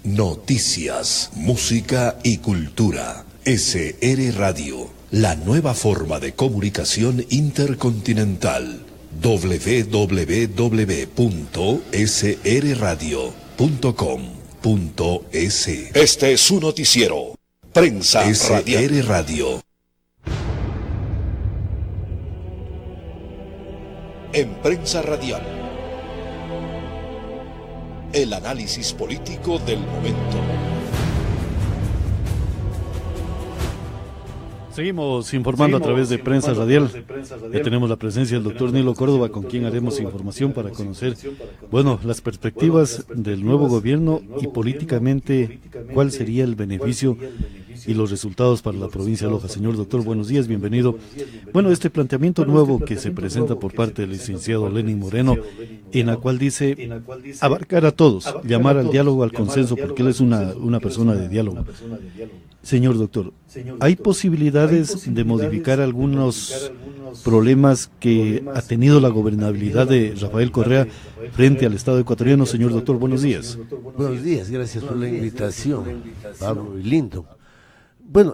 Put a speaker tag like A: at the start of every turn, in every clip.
A: Noticias, música y cultura. SR Radio, la nueva forma de comunicación intercontinental. www.srradio.com.es. Este es su noticiero. Prensa Radial. SR Radio. En Prensa Radial, el análisis político del momento.
B: Seguimos informando a través de Prensa Radial. Ya tenemos la presencia del doctor Nilo Córdoba, con quien haremos información para conocer, las perspectivas del nuevo gobierno y políticamente cuál sería el beneficio y los resultados para la provincia de Loja. Señor doctor, buenos días, bienvenido. Este planteamiento nuevo que se presenta por parte del licenciado Lenín Moreno, en la cual dice abarcar a todos, llamar al diálogo, al consenso, porque él es una persona de diálogo. Señor doctor, ¿hay posibilidades de modificar algunos problemas que ha tenido la gobernabilidad de Rafael Correa frente al Estado ecuatoriano? Señor doctor, buenos días.
C: Buenos días, gracias por la invitación, Pablo y Lindo.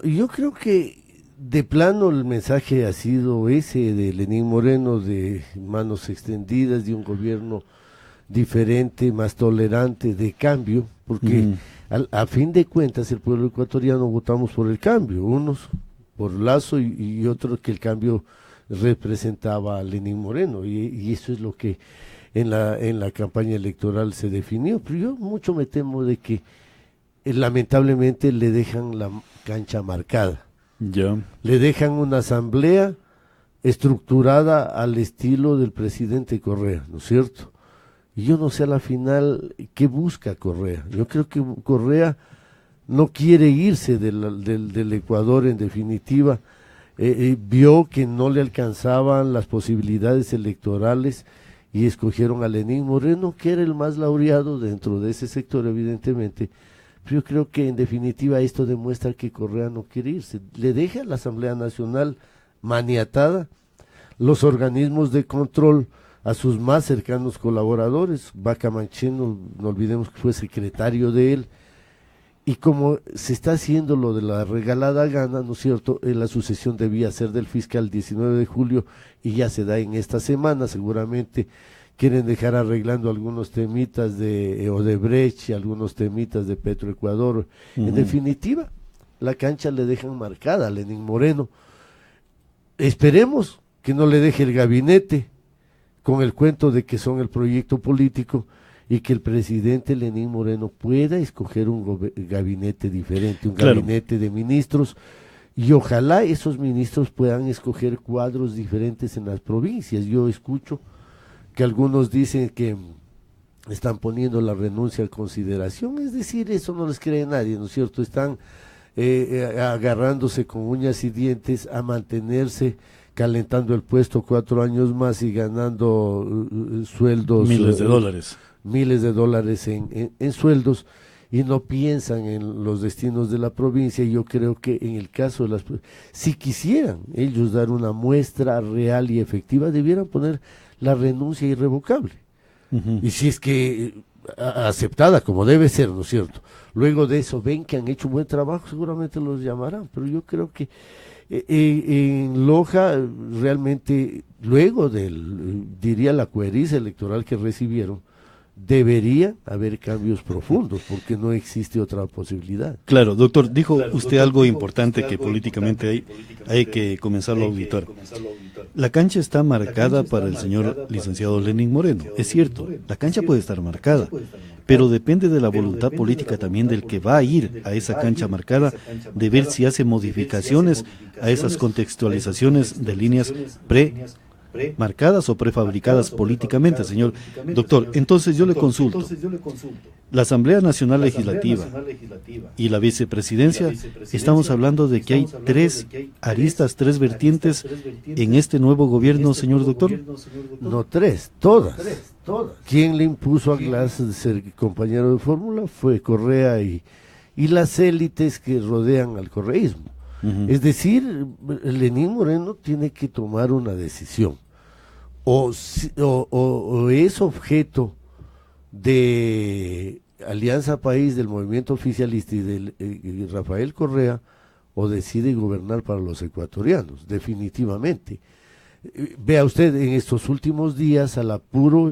C: Yo creo que de plano el mensaje ha sido ese de Lenín Moreno, de manos extendidas, de un gobierno diferente, más tolerante, de cambio, porque a fin de cuentas el pueblo ecuatoriano votamos por el cambio, unos por Lazo y otros que el cambio representaba a Lenín Moreno, y eso es lo que en la campaña electoral se definió. Pero yo mucho me temo de que lamentablemente le dejan la cancha marcada. Le dejan una asamblea estructurada al estilo del presidente Correa, ¿no es cierto? Y yo no sé a la final qué busca Correa. Yo creo que Correa no quiere irse del Ecuador, en definitiva. Vio que no le alcanzaban las posibilidades electorales y escogieron a Lenín Moreno, que era el más laureado dentro de ese sector, evidentemente. Pero yo creo que en definitiva esto demuestra que Correa no quiere irse. Le deja a la Asamblea Nacional maniatada, los organismos de control a sus más cercanos colaboradores. Vaca Mancheno, no olvidemos que fue secretario de él, y como se está haciendo lo de la regalada gana, ¿no es cierto? La sucesión debía ser del fiscal el 19 de julio y ya se da en esta semana. Seguramente quieren dejar arreglando algunos temitas de Odebrecht y algunos temitas de Petroecuador. En definitiva, la cancha le dejan marcada a Lenín Moreno. Esperemos que no le deje el gabinete con el cuento de que son el proyecto político, y que el presidente Lenín Moreno pueda escoger un gabinete diferente, un gabinete de ministros, y ojalá esos ministros puedan escoger cuadros diferentes en las provincias. Yo escucho que algunos dicen que están poniendo la renuncia a consideración, es decir, eso no les cree nadie, ¿no es cierto? Están agarrándose con uñas y dientes a mantenerse, calentando el puesto 4 años más y ganando sueldos, miles de dólares en sueldos, y no piensan en los destinos de la provincia. Y yo creo que en el caso de si quisieran ellos dar una muestra real y efectiva, debieran poner la renuncia irrevocable, y si es que aceptada como debe ser, ¿no es cierto? Luego de eso ven que han hecho un buen trabajo, seguramente los llamarán. Pero yo creo que en Loja realmente, luego diría la coherencia electoral que recibieron, debería haber cambios profundos, porque no existe otra posibilidad.
B: Claro, doctor, dijo usted algo importante que políticamente hay que comenzarlo a auditar. La cancha está marcada para el señor licenciado Lenín Moreno, es cierto, la cancha puede estar marcada, pero depende de la voluntad política también del que va a ir a esa cancha marcada, de ver si hace modificaciones a esas contextualizaciones de líneas marcadas o prefabricadas políticamente, señor doctor. Entonces yo le consulto, la Asamblea Nacional Legislativa y la Vicepresidencia, estamos hablando de que hay 3 aristas, 3 vertientes en este nuevo gobierno, señor doctor.
C: No 3, todas. ¿Quién le impuso a Glass de ser compañero de fórmula? Fue Correa y las élites que rodean al correísmo. Es decir, Lenín Moreno tiene que tomar una decisión. O es objeto de Alianza País, del movimiento oficialista y del Rafael Correa, o decide gobernar para los ecuatorianos, definitivamente. Vea usted, en estos últimos días, al apuro,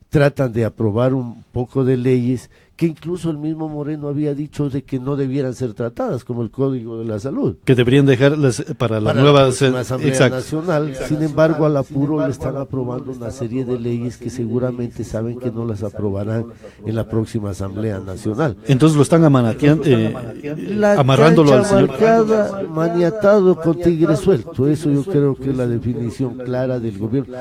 C: tratan de aprobar un poco de leyes que incluso el mismo Moreno había dicho de que no debieran ser tratadas, como el Código de la Salud.
B: Que deberían dejarlas para la nueva
C: Asamblea Nacional. Sin embargo, al apuro le están aprobando una serie de leyes que seguramente saben que no las aprobarán en la próxima Asamblea Nacional.
B: Entonces lo están amarrándolo al señor.
C: Maniatado con tigre suelto. Eso yo creo que es la definición clara del gobierno.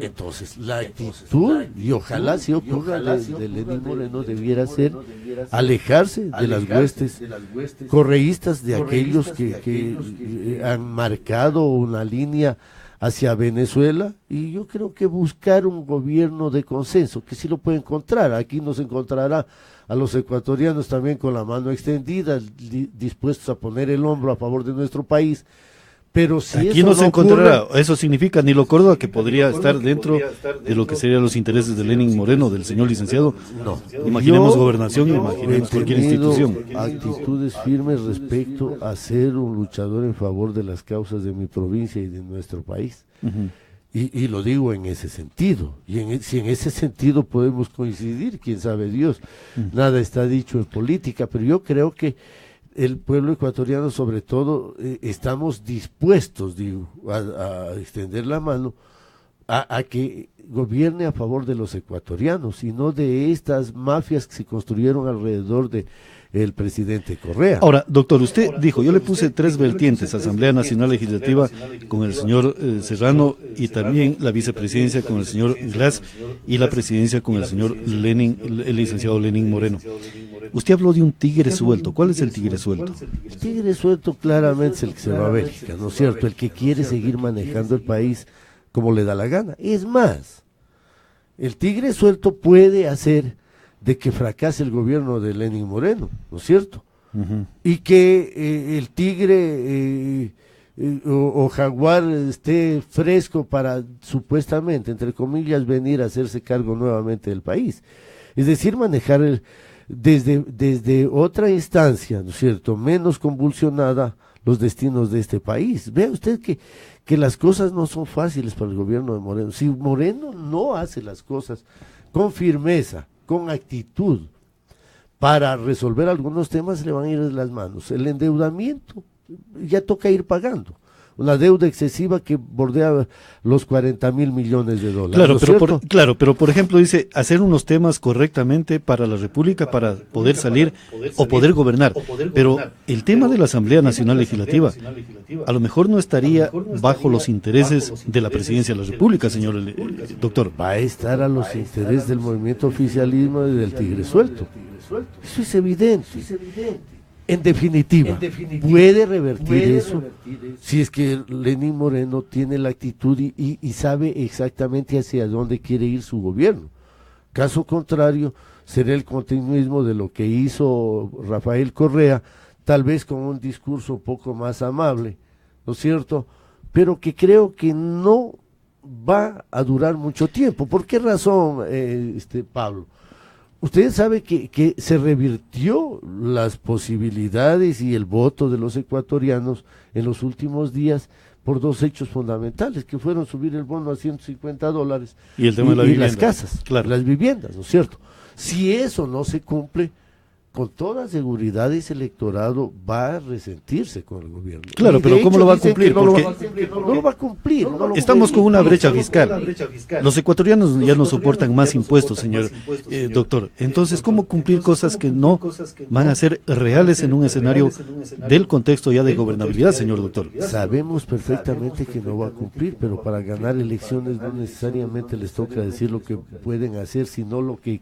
C: Entonces, la actitud, y ojalá si ocurra de Lenín Moreno, debiera ser alejarse de las huestes correístas, de aquellos que han marcado una línea hacia Venezuela, y yo creo que buscar un gobierno de consenso, que sí lo puede encontrar. Aquí nos encontrará a los ecuatorianos también con la mano extendida, dispuestos a poner el hombro a favor de nuestro país. Pero si
B: aquí no se encontrará, eso significa Nilo Córdoba, que podría estar dentro de lo que serían los intereses de Lenín Moreno, del señor licenciado.
C: No.
B: Imaginemos gobernación, imaginemos cualquier institución.
C: Actitudes firmes respecto a ser un luchador en favor de las causas de mi provincia y de nuestro país. Y lo digo en ese sentido. Y si en ese sentido podemos coincidir, quién sabe Dios. Nada está dicho en política, pero yo creo que el pueblo ecuatoriano, sobre todo, estamos dispuestos, a extender la mano a que gobierne a favor de los ecuatorianos y no de estas mafias que se construyeron alrededor de el presidente Correa.
B: Ahora, doctor, usted dijo, yo le puse 3 vertientes: Asamblea Nacional Legislativa con el señor Serrano, y también la vicepresidencia con el señor Glass, y la presidencia con el señor Lenín, el licenciado Lenín Moreno. Usted habló de un tigre suelto. ¿Cuál es el tigre suelto?
C: El tigre suelto claramente es el que se va a Bélgica, ¿no es cierto? El que quiere seguir manejando el país como le da la gana. Es más, el tigre suelto puede hacer de que fracase el gobierno de Lenín Moreno, ¿no es cierto? Y que el tigre o jaguar esté fresco para, supuestamente, entre comillas, venir a hacerse cargo nuevamente del país. Es decir, manejar desde otra instancia, ¿no es cierto?, menos convulsionada, los destinos de este país. Vea usted que las cosas no son fáciles para el gobierno de Moreno. Si Moreno no hace las cosas con firmeza, con actitud, para resolver algunos temas, le van a ir de las manos. El endeudamiento, ya toca ir pagando. Una deuda excesiva que bordea los 40.000 millones de dólares.
B: Claro, pero por ejemplo dice, hacer unos temas correctamente para la República, para poder salir o poder gobernar. Pero el tema de la Asamblea Nacional Legislativa a lo mejor no estaría bajo los intereses de la Presidencia de la República, señor doctor.
C: Va a estar a los intereses del movimiento oficialismo y del tigre suelto. Eso es evidente. En definitiva, puede revertir eso si es que Lenín Moreno tiene la actitud y sabe exactamente hacia dónde quiere ir su gobierno. Caso contrario, será el continuismo de lo que hizo Rafael Correa, tal vez con un discurso un poco más amable, ¿no es cierto? Pero que creo que no va a durar mucho tiempo. ¿Por qué razón, Pablo? Usted sabe que se revirtió las posibilidades y el voto de los ecuatorianos en los últimos días por 2 hechos fundamentales, que fueron subir el bono a $150
B: y el tema de la vivienda,
C: las casas,
B: claro,
C: las viviendas, ¿no es cierto? Si eso no se cumple, con toda seguridad ese electorado va a resentirse con el gobierno.
B: Claro, pero ¿cómo lo va a cumplir?
C: No lo va a cumplir.
B: Estamos con una brecha fiscal. Los ecuatorianos ya no soportan más impuestos, señor doctor. Entonces, ¿cómo cumplir cosas que no van a ser reales en un escenario del contexto ya de gobernabilidad, señor doctor?
C: Sabemos perfectamente que no va a cumplir, pero para ganar elecciones no necesariamente les toca decir lo que pueden hacer, sino lo que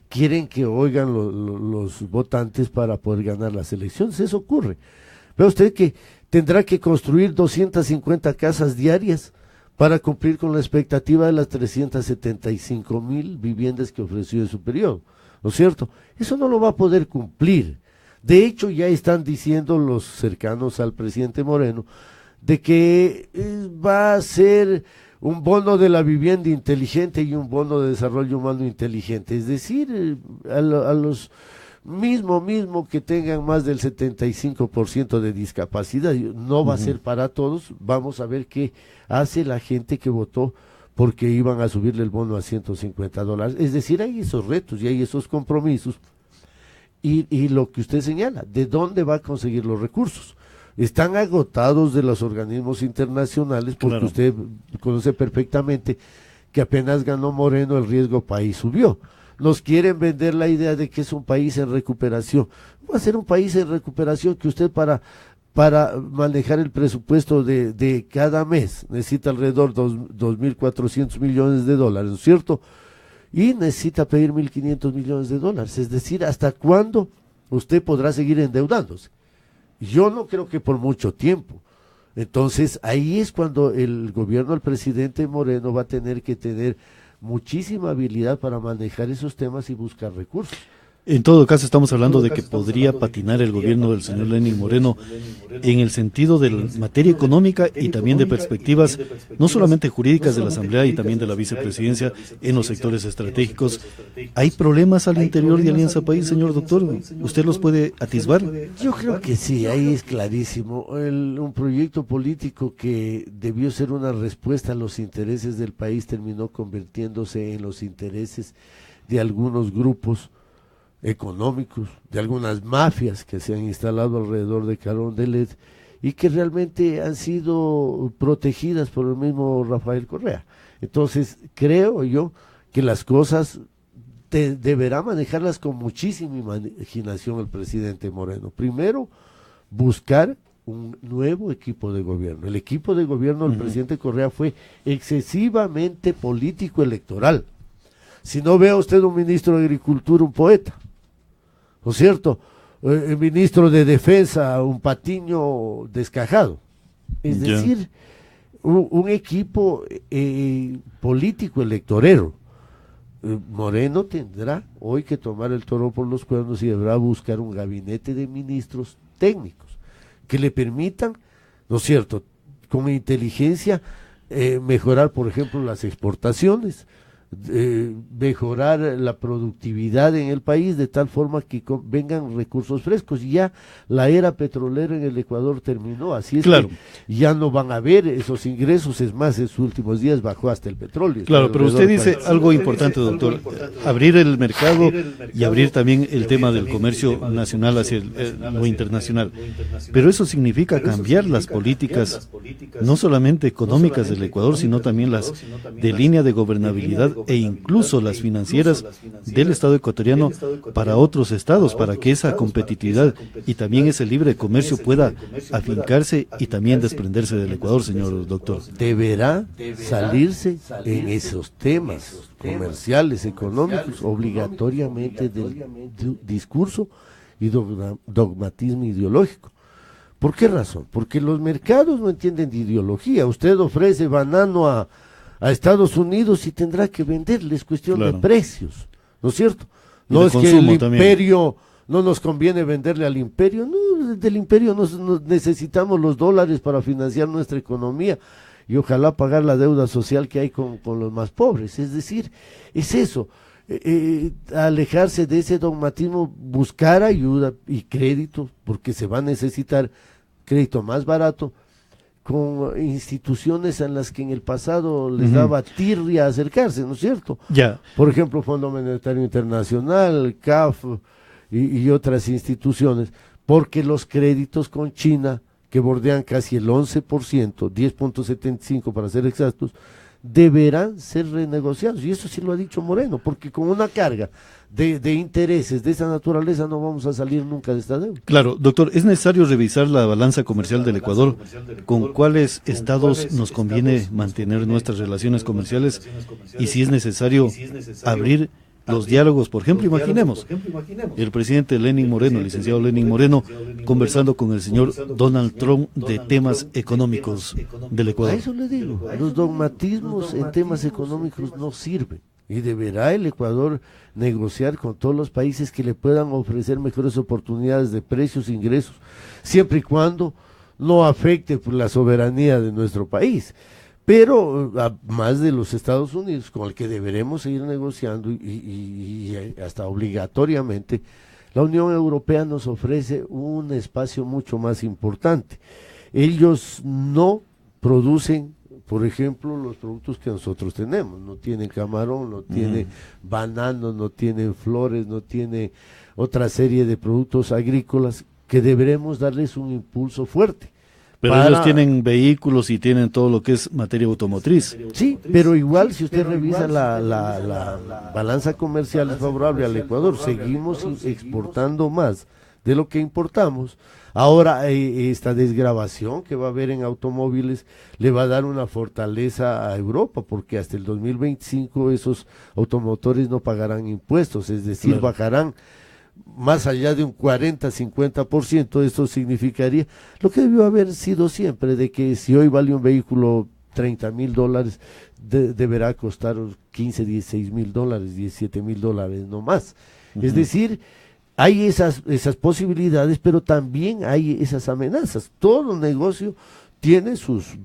C: quieren que oigan los votantes para poder ganar las elecciones. Eso ocurre. Ve usted que tendrá que construir 250 casas diarias para cumplir con la expectativa de las 375.000 viviendas que ofreció en su periodo, ¿no es cierto? Eso no lo va a poder cumplir. De hecho, ya están diciendo los cercanos al presidente Moreno de que va a ser un bono de la vivienda inteligente y un bono de desarrollo humano inteligente. Es decir, a los mismo que tengan más del 75% de discapacidad. No va a ser para todos. Vamos a ver qué hace la gente que votó porque iban a subirle el bono a $150. Es decir, hay esos retos y hay esos compromisos. Y lo que usted señala, ¿de dónde va a conseguir los recursos? Están agotados de los organismos internacionales porque
B: Claro.
C: usted conoce perfectamente que apenas ganó Moreno el riesgo país subió. Nos quieren vender la idea de que es un país en recuperación. Va a ser un país en recuperación que usted para manejar el presupuesto de cada mes necesita alrededor de 2.400 millones de dólares, ¿no es cierto? Y necesita pedir 1.500 millones de dólares. Es decir, ¿hasta cuándo usted podrá seguir endeudándose? Yo no creo que por mucho tiempo. Entonces, ahí es cuando el gobierno del presidente Moreno va a tener que tener muchísima habilidad para manejar esos temas y buscar recursos.
B: En todo caso, estamos hablando de que podría patinar el gobierno del señor Lenín Moreno en el sentido de la materia económica y también de perspectivas, no solamente jurídicas de la Asamblea y también de la vicepresidencia en los sectores estratégicos. ¿Hay problemas al interior de Alianza País, señor doctor? ¿Usted los puede atisbar?
C: Yo creo que sí, ahí es clarísimo. Un proyecto político que debió ser una respuesta a los intereses del país terminó convirtiéndose en los intereses de algunos grupos económicos, de algunas mafias que se han instalado alrededor de Carondelet y que realmente han sido protegidas por el mismo Rafael Correa. Entonces, creo yo que las cosas deberá manejarlas con muchísima imaginación el presidente Moreno. Primero, buscar un nuevo equipo de gobierno. El equipo de gobierno del presidente Correa fue excesivamente político electoral. Si no, vea usted un ministro de Agricultura, un poeta, ¿no es cierto? El ministro de Defensa, un patiño descajado. Es decir, un equipo político electorero. Moreno tendrá hoy que tomar el toro por los cuernos y deberá buscar un gabinete de ministros técnicos que le permitan, ¿no es cierto?, con inteligencia mejorar, por ejemplo, las exportaciones, mejorar la productividad en el país de tal forma que vengan recursos frescos. Ya la era petrolera en el Ecuador terminó, así es
B: Claro.
C: que ya no van a haber esos ingresos. Es más, en sus últimos días bajó hasta el petróleo.
B: Claro, pero usted dice algo importante, doctor, abrir el mercado y abrir también el tema del comercio nacional hacia lo internacional. Pero eso significa cambiar las políticas, no solamente económicas del Ecuador, sino también las de línea de gobernabilidad e incluso las financieras del Estado ecuatoriano para otros estados, para que esa competitividad y también ese libre comercio pueda afincarse y también desprenderse del Ecuador, señor doctor.
C: Deberá salirse en esos temas comerciales, económicos, obligatoriamente del discurso y dogmatismo ideológico. ¿Por qué razón? Porque los mercados no entienden de ideología. Usted ofrece banano a Estados Unidos y tendrá que venderle, es cuestión de precios, ¿no es cierto? No es que el imperio, no nos conviene venderle al imperio, no, del imperio nos necesitamos los dólares para financiar nuestra economía y ojalá pagar la deuda social que hay con los más pobres. Es decir, es eso, alejarse de ese dogmatismo, buscar ayuda y crédito, porque se va a necesitar crédito más barato, con instituciones en las que en el pasado les daba tirria acercarse, ¿no es cierto?
B: Ya.
C: Por ejemplo, Fondo Monetario Internacional, CAF y otras instituciones, porque los créditos con China, que bordean casi el 11%, 10.75 para ser exactos, deberán ser renegociados, y eso sí lo ha dicho Moreno, porque con una carga de intereses de esa naturaleza no vamos a salir nunca de esta deuda.
B: Claro, doctor, es necesario revisar la balanza comercial del Ecuador, con cuáles estados nos conviene mantener nuestras relaciones comerciales y si es necesario abrir los diálogos. Por ejemplo, imaginemos el presidente Lenín Moreno, el licenciado Lenín Moreno, conversando con el señor Donald Trump de temas económicos del Ecuador.
C: A eso le digo, los dogmatismos en temas económicos no sirven y deberá el Ecuador negociar con todos los países que le puedan ofrecer mejores oportunidades de precios e ingresos, siempre y cuando no afecte la soberanía de nuestro país. pero más de los Estados Unidos, con el que deberemos seguir negociando y hasta obligatoriamente, la Unión Europea nos ofrece un espacio mucho más importante. Ellos no producen, por ejemplo, los productos que nosotros tenemos. No tienen camarón, no tiene bananos, no tienen flores, no tiene otra serie de productos agrícolas que deberemos darles un impulso fuerte.
B: Pero ellos tienen vehículos y tienen todo lo que es materia automotriz.
C: Sí, pero igual si usted revisa la balanza comercial es favorable al Ecuador. Seguimos exportando más de lo que importamos. Ahora esta desgravación que va a haber en automóviles le va a dar una fortaleza a Europa, porque hasta el 2025 esos automotores no pagarán impuestos, es decir, bajarán más allá de un 40-50%. Esto significaría lo que debió haber sido siempre, de que si hoy vale un vehículo $30,000, deberá costar 15, 16 mil dólares, 17 mil dólares, no más. Es decir, hay esas posibilidades, pero también hay esas amenazas. Todo negocio tiene sus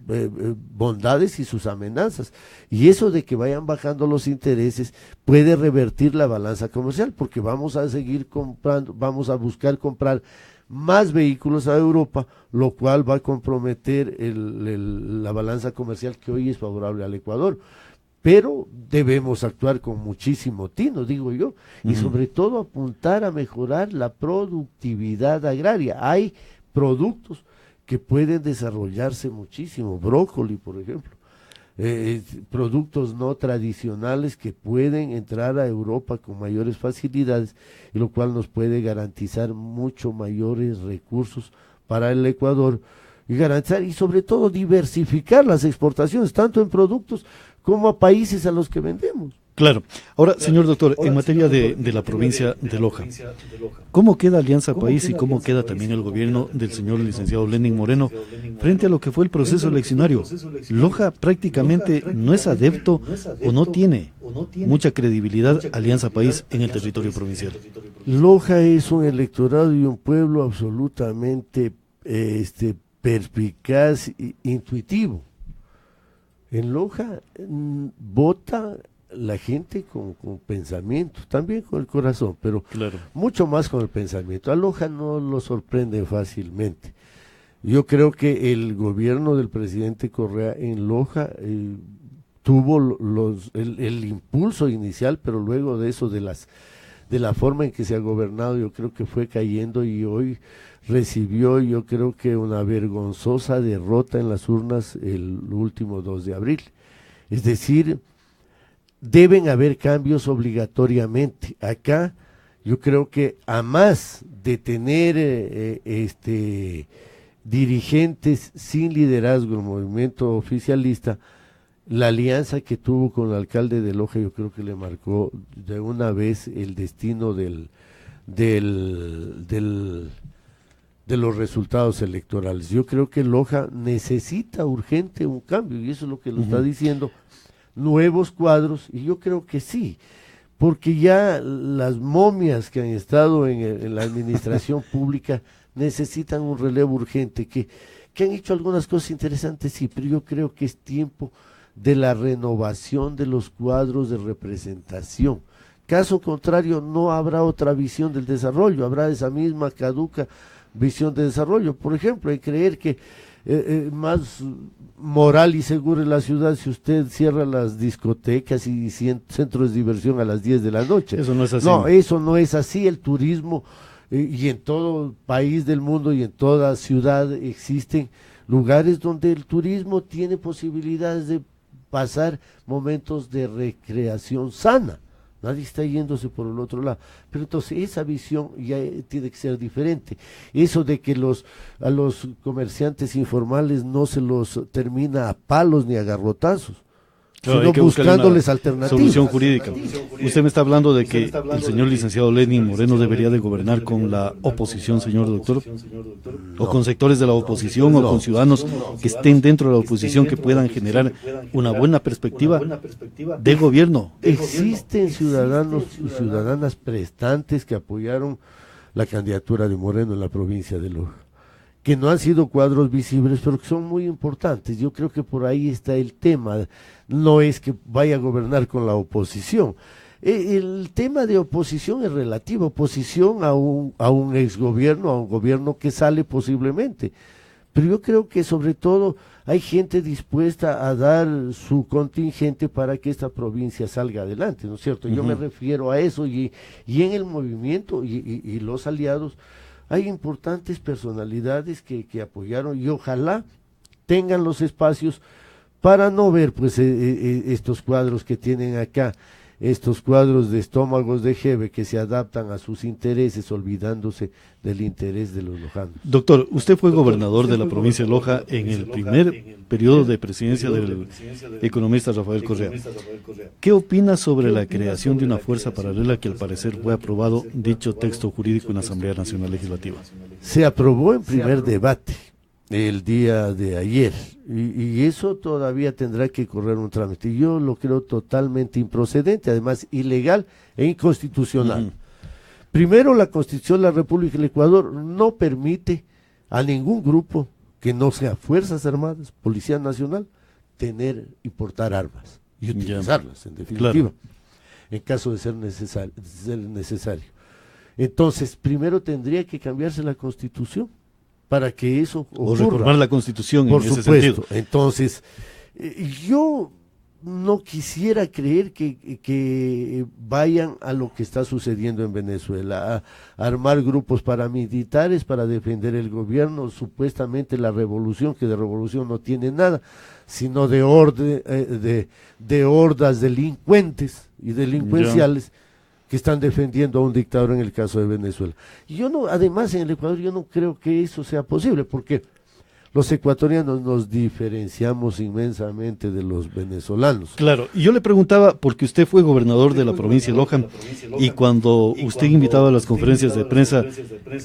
C: bondades y sus amenazas, y eso de que vayan bajando los intereses puede revertir la balanza comercial, porque vamos a seguir comprando, vamos a buscar comprar más vehículos a Europa, lo cual va a comprometer la balanza comercial que hoy es favorable al Ecuador. Pero debemos actuar con muchísimo tino, digo yo, y sobre todo apuntar a mejorar la productividad agraria. Hay productos que pueden desarrollarse muchísimo, brócoli, por ejemplo, productos no tradicionales que pueden entrar a Europa con mayores facilidades, y lo cual nos puede garantizar mucho mayores recursos para el Ecuador, y garantizar y sobre todo diversificar las exportaciones, tanto en productos como a países a los que vendemos.
B: Claro. Ahora, señor doctor, en materia de la provincia de Loja, ¿cómo queda Alianza País y cómo queda también el gobierno del señor licenciado Lenín Moreno frente a lo que fue el proceso eleccionario? Loja prácticamente no es adepto o no tiene mucha credibilidad Alianza País en el territorio provincial.
C: Loja es un electorado y un pueblo absolutamente perspicaz e intuitivo. En Loja vota la gente con pensamiento, también con el corazón, pero mucho más con el pensamiento. A Loja no lo sorprende fácilmente. Yo creo que el gobierno del presidente Correa en Loja tuvo el impulso inicial, pero luego de eso, de la forma en que se ha gobernado, yo creo que fue cayendo, y hoy recibió, yo creo que una vergonzosa derrota en las urnas el último 2 de abril. Es decir, deben haber cambios obligatoriamente. Acá yo creo que a más de tener dirigentes sin liderazgo en el movimiento oficialista, la alianza que tuvo con el alcalde de Loja yo creo que le marcó de una vez el destino de los resultados electorales. Yo creo que Loja necesita urgente un cambio, y eso es lo que lo está diciendo, nuevos cuadros, y yo creo que sí, porque ya las momias que han estado en la administración pública necesitan un relevo urgente, que han hecho algunas cosas interesantes, sí, pero yo creo que es tiempo de la renovación de los cuadros de representación. Caso contrario, no habrá otra visión del desarrollo, habrá esa misma caduca visión de desarrollo. Por ejemplo, hay que creer que más moral y seguro en la ciudad si usted cierra las discotecas y centros de diversión a las 10 de la noche.
B: Eso no es así.
C: No, eso no es así. El turismo, y en todo país del mundo y en toda ciudad existen lugares donde el turismo tiene posibilidades de pasar momentos de recreación sana. Nadie está yéndose por el otro lado. Pero entonces esa visión ya tiene que ser diferente. Eso de que a los comerciantes informales no se los termina a palos ni a garrotazos, sino buscándoles alternativas.
B: Solución jurídica. Usted me está hablando de que el señor licenciado Lenín Moreno debería de gobernar con la oposición, señor doctor, o con sectores de la oposición, o con ciudadanos que estén dentro de la oposición, que puedan generar una buena perspectiva de gobierno.
C: Existen ciudadanos y ciudadanas prestantes que apoyaron la candidatura de Moreno en la provincia de Loja, que no han sido cuadros visibles, pero que son muy importantes. Yo creo que por ahí está el tema, no es que vaya a gobernar con la oposición. El tema de oposición es relativo, oposición a un exgobierno, a un gobierno que sale posiblemente. Pero yo creo que sobre todo hay gente dispuesta a dar su contingente para que esta provincia salga adelante, ¿no es cierto? Yo me refiero a eso y en el movimiento y los aliados hay importantes personalidades que apoyaron y ojalá tengan los espacios para no ver pues estos cuadros que tienen acá, estos cuadros de estómagos de jeve que se adaptan a sus intereses olvidándose del interés de los lojanos.
B: Doctor, usted fue gobernador de la provincia de Loja en el primer periodo de presidencia del economista Rafael Correa. ¿Qué opina sobre la creación de una fuerza paralela que al parecer fue aprobado dicho texto jurídico en la Asamblea Nacional Legislativa?
C: Se aprobó en primer debate el día de ayer y eso todavía tendrá que correr un trámite. Yo lo creo totalmente improcedente, además ilegal e inconstitucional. Primero, la Constitución de la República del Ecuador no permite a ningún grupo que no sea Fuerzas Armadas, Policía Nacional, tener y portar armas y utilizarlas, en definitiva, claro, en caso de ser necesario. Entonces, primero tendría que cambiarse la Constitución para que eso ocurra.
B: O reformar la Constitución
C: por
B: en ese
C: supuesto.
B: sentido.
C: Entonces, yo no quisiera creer que vayan a lo que está sucediendo en Venezuela, a armar grupos paramilitares para defender el gobierno, supuestamente la revolución, que de revolución no tiene nada, sino de hordas delincuentes y delincuenciales que están defendiendo a un dictador en el caso de Venezuela. Y yo no, además en el Ecuador yo no creo que eso sea posible, porque los ecuatorianos nos diferenciamos inmensamente de los venezolanos.
B: Claro, y yo le preguntaba, porque usted fue gobernador de la provincia de Loja, y cuando usted invitaba a las conferencias de prensa,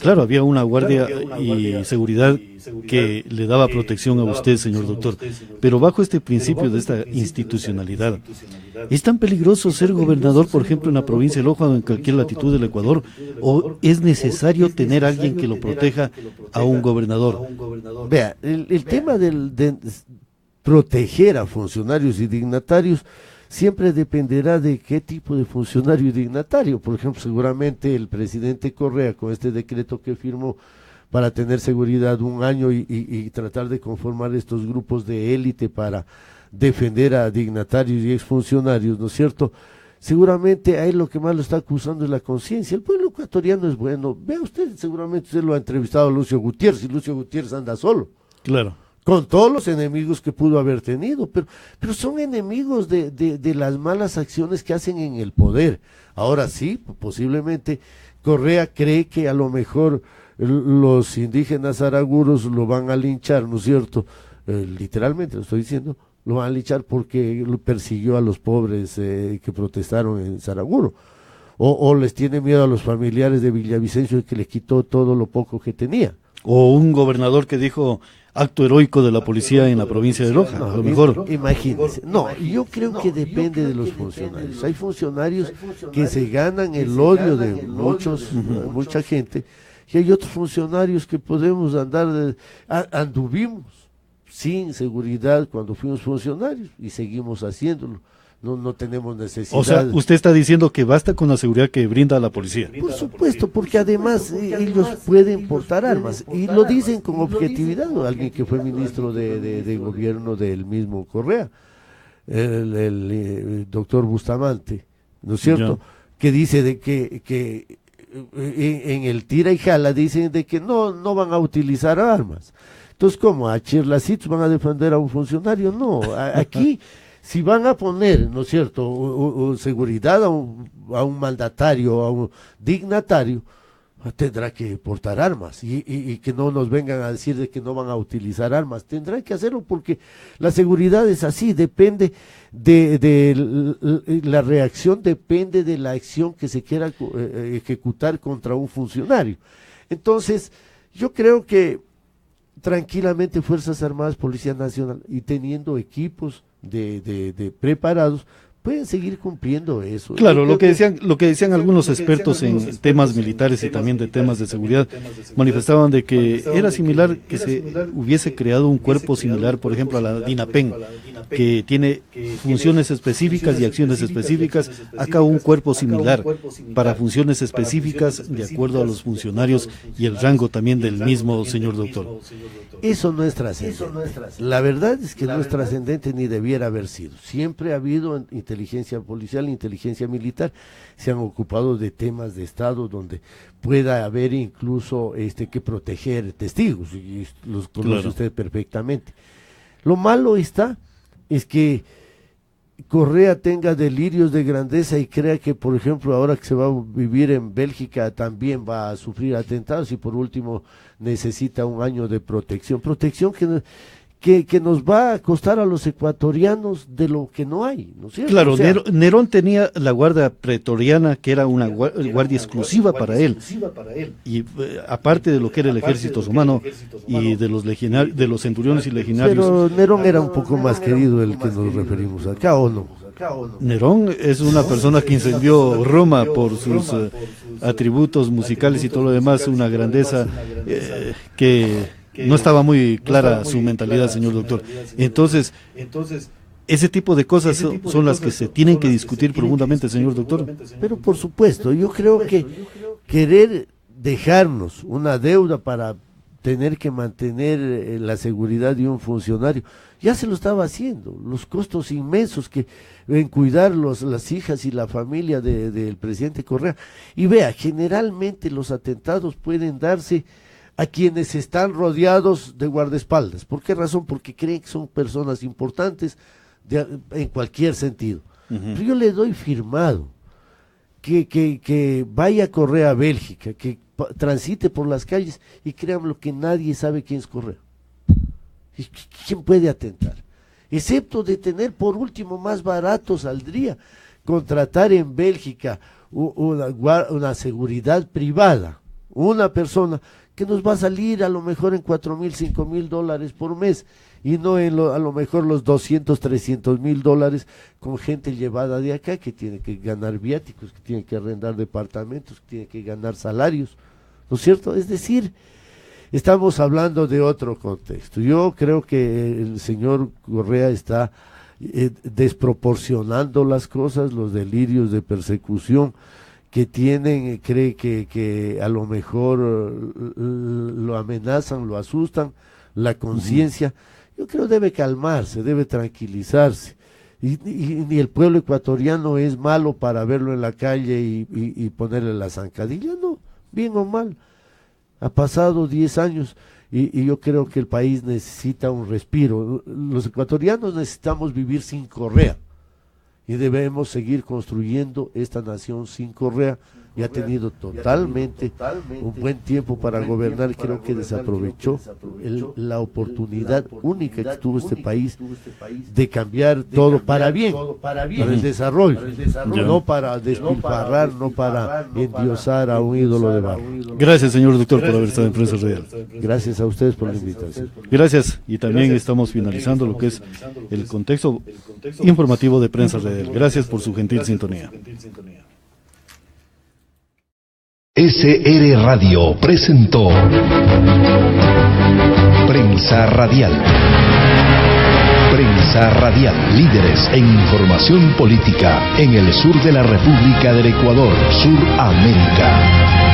B: claro, había una guardia y seguridad que le daba protección a usted, señor doctor, pero bajo este principio de esta institucionalidad, ¿es tan peligroso ser gobernador, por ejemplo, en la provincia de Loja o en cualquier latitud del Ecuador, o es necesario tener a alguien que lo proteja a un gobernador?
C: Vea, el tema de proteger a funcionarios y dignatarios siempre dependerá de qué tipo de funcionario y dignatario. Por ejemplo, seguramente el presidente Correa, con este decreto que firmó para tener seguridad un año y tratar de conformar estos grupos de élite para defender a dignatarios y exfuncionarios, ¿no es cierto? Seguramente ahí lo que más lo está acusando es la conciencia. El pueblo ecuatoriano es bueno. Vea usted, seguramente usted lo ha entrevistado a Lucio Gutiérrez, y Lucio Gutiérrez anda solo.
B: Claro.
C: Con todos los enemigos que pudo haber tenido, pero son enemigos de las malas acciones que hacen en el poder. Ahora sí, posiblemente Correa cree que a lo mejor los indígenas araguros lo van a linchar, ¿no es cierto? Literalmente lo estoy diciendo, lo van a linchar porque persiguió a los pobres que protestaron en Saraguro. O les tiene miedo a los familiares de Villavicencio que les quitó todo lo poco que tenía.
B: O un gobernador que dijo acto heroico de la policía en la provincia de Loja, a lo mejor.
C: Imagínense. No, yo creo que depende de los funcionarios. Hay funcionarios que se ganan el odio de mucha gente, y hay otros funcionarios que podemos anduvimos sin seguridad cuando fuimos funcionarios y seguimos haciéndolo. No tenemos necesidad.
B: O sea, usted está diciendo que basta con la seguridad que brinda la policía.
C: Por supuesto, porque además ellos pueden portar armas y lo dicen con objetividad. Alguien que fue ministro de gobierno del mismo Correa, el doctor Bustamante, ¿no es cierto? Que dice de que en el tira y jala dicen de que no van a utilizar armas. Entonces, ¿cómo? ¿A Chirlacits van a defender a un funcionario? No, aquí si van a poner, ¿no es cierto?, seguridad a un mandatario, a un dignatario, tendrá que portar armas y que no nos vengan a decir de que no van a utilizar armas. Tendrán que hacerlo porque la seguridad es así, depende de la reacción, depende de la acción que se quiera ejecutar contra un funcionario. Entonces, yo creo que tranquilamente Fuerzas Armadas, Policía Nacional, y teniendo equipos de preparados, pueden seguir cumpliendo eso.
B: Claro, lo que decían algunos expertos en temas militares y también de temas de seguridad, manifestaban de que era similar que se hubiese creado un cuerpo similar, por ejemplo, a la DINAPEN, que tiene funciones específicas y acciones específicas. Acá un cuerpo similar para funciones específicas de acuerdo a los funcionarios y el rango también del mismo señor doctor.
C: Eso no es trascendente. La verdad es que no es trascendente ni debiera haber sido. Siempre ha habido inteligencia policial, inteligencia militar. Se han ocupado de temas de Estado donde pueda haber incluso que proteger testigos, y los conoce usted perfectamente. Lo malo es que Correa tenga delirios de grandeza y crea que, por ejemplo, ahora que se va a vivir en Bélgica también va a sufrir atentados y por último necesita un año de protección que nos va a costar a los ecuatorianos de lo que no hay, ¿no es cierto?
B: Claro, Nerón tenía la guardia pretoriana, que era una guardia exclusiva para él, y aparte de lo que era el ejército romano y de los centuriones y legionarios.
C: Pero Nerón era un poco más querido el que nos referimos acá, ¿o no?
B: Nerón es una persona que incendió Roma por sus atributos musicales y todo lo demás, una grandeza que no estaba muy clara su mentalidad, señor doctor. Entonces, ese tipo de cosas son las que se tienen que discutir profundamente, señor doctor.
C: Pero por supuesto, yo creo que querer dejarnos una deuda para tener que mantener la seguridad de un funcionario, ya se lo estaba haciendo, los costos inmensos que en cuidar las hijas y la familia del presidente Correa. Y vea, generalmente los atentados pueden darse a quienes están rodeados de guardaespaldas. ¿Por qué razón? Porque creen que son personas importantes en cualquier sentido. Pero yo le doy firmado que vaya Correa a Bélgica, que transite por las calles y créanlo que nadie sabe quién es Correa. ¿Y quién puede atentar? Excepto de tener por último más barato saldría contratar en Bélgica una seguridad privada, una persona que nos va a salir a lo mejor en $4,000, $5,000 por mes y no a lo mejor los $200, $300,000 con gente llevada de acá que tiene que ganar viáticos, que tiene que arrendar departamentos, que tiene que ganar salarios, ¿no es cierto? Es decir, estamos hablando de otro contexto. Yo creo que el señor Correa está desproporcionando las cosas, los delirios de persecución que tienen, cree que a lo mejor lo amenazan, lo asustan, la conciencia. Yo creo debe calmarse, debe tranquilizarse. Y el pueblo ecuatoriano es malo para verlo en la calle y ponerle la zancadilla, no, bien o mal. Ha pasado 10 años y yo creo que el país necesita un respiro. Los ecuatorianos necesitamos vivir sin Correa. Y debemos seguir construyendo esta nación sin Correa. Y ha tenido totalmente un buen tiempo para gobernar. Creo que desaprovechó la oportunidad única que tuvo este país de cambiar todo para bien, para el desarrollo, no para despilfarrar, no para endiosar a un ídolo de barro.
B: Gracias, señor doctor, por haber estado en Prensa Radial.
C: Gracias a ustedes por la invitación.
B: Gracias, y también estamos finalizando lo que es el contexto informativo de Prensa Radial. Gracias por su gentil sintonía.
A: SR Radio presentó Prensa Radial. Prensa Radial, líderes en información política en el sur de la República del Ecuador, Suramérica.